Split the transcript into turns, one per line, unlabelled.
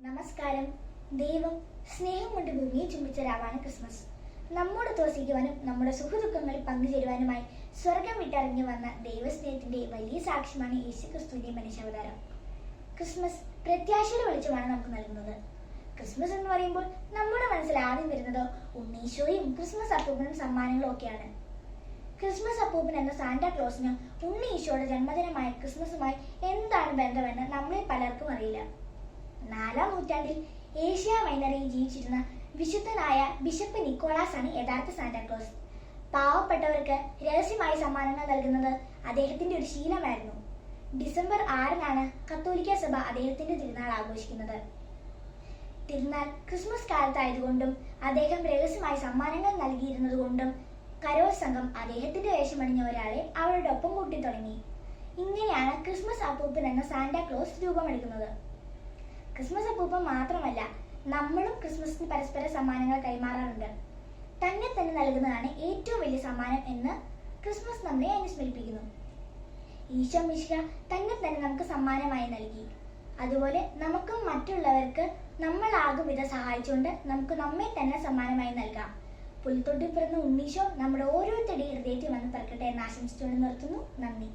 നമസ്കാരം. ദൈവം സ്നേഹം കൊണ്ട് ഭൂമിയെ ചുംബിച്ച രാവാണ് ക്രിസ്മസ്. നമ്മോട് തോസിക്കുവാനും നമ്മുടെ സുഖദുഃഖങ്ങളിൽ പങ്കുചേരുവാനുമായി സ്വർഗം വിട്ടിറങ്ങി വന്ന ദൈവസ്നേഹത്തിന്റെ വലിയ സാക്ഷ്യമാണ് യേശുക്രിസ്തുവിന്റെ മനുഷ്യാവതാരം. ക്രിസ്മസ് പ്രത്യാശയുടെ വെളിച്ചമാണ് നമുക്ക് നൽകുന്നത്. ക്രിസ്മസ് എന്ന് പറയുമ്പോൾ നമ്മുടെ മനസ്സിൽ ആദ്യം വരുന്നത് ഉണ്ണീശോയും ക്രിസ്മസ് അപ്പൂപ്പനും സമ്മാനങ്ങളും ഒക്കെയാണ്. ക്രിസ്മസ് അപ്പൂപ്പൻ എന്ന സാന്റാക്ലോസിന് ഉണ്ണീശോയുടെ ജന്മദിനമായ ക്രിസ്മസുമായി എന്താണ് ബന്ധമെന്ന് നമ്മളിൽ പലർക്കും അറിയില്ല. 4-ാം നൂറ്റാണ്ടിൽ ഏഷ്യ മൈനറിൽ ജീവിച്ചിരുന്ന വിശുദ്ധനായ ബിഷപ്പ് നിക്കോളാസ് ആണ് യഥാർത്ഥ സാന്റാക്ലോസ്. പാവപ്പെട്ടവർക്ക് രഹസ്യമായി സമ്മാനങ്ങൾ നൽകുന്നത് അദ്ദേഹത്തിന്റെ ഒരു ശീലമായിരുന്നു. ഡിസംബർ 6-നാണ് കത്തോലിക്ക സഭ അദ്ദേഹത്തിന്റെ തിരുനാൾ ആഘോഷിക്കുന്നത്. തിരുനാൾ ക്രിസ്മസ് കാലത്തായതുകൊണ്ടും അദ്ദേഹം രഹസ്യമായി സമ്മാനങ്ങൾ നൽകിയിരുന്നതുകൊണ്ടും കരോൾ സംഘം അദ്ദേഹത്തിന്റെ വേഷമണിഞ്ഞ ഒരാളെ അവരുടെ ഒപ്പം കൂട്ടി തുടങ്ങി. ഇങ്ങനെയാണ് ക്രിസ്മസ് അപ്പൂപ്പൻ എന്ന സാന്റാക്ലോസ് രൂപമെടുക്കുന്നത്. ക്രിസ്മസ് അപ്പൂപ്പൻ മാത്രമല്ല, നമ്മളും ക്രിസ്മസിന് പരസ്പര സമ്മാനങ്ങൾ കൈമാറാറുണ്ട്. തന്നെ നൽകുന്നതാണ് ഏറ്റവും വലിയ സമ്മാനം എന്ന് ക്രിസ്മസ് നമ്മെ അനുസ്മരിപ്പിക്കുന്നു. ഈശോ മിശിഹ തന്നെ നമുക്ക് സമ്മാനമായി നൽകി. അതുപോലെ നമുക്കും മറ്റുള്ളവർക്ക് നമ്മളാകും വിധം സഹായിച്ചുകൊണ്ട് നമുക്ക് നമ്മെ തന്നെ സമ്മാനമായി നൽകാം. പുൽത്തൊട്ടി പിറന്ന ഉണ്ണീശോ നമ്മുടെ ഓരോരുത്തരുടെയും ഹൃദയത്തിൽ വന്ന് പിറക്കട്ടെ എന്ന് ആശംസിച്ചുകൊണ്ട് നിർത്തുന്നു. നന്ദി.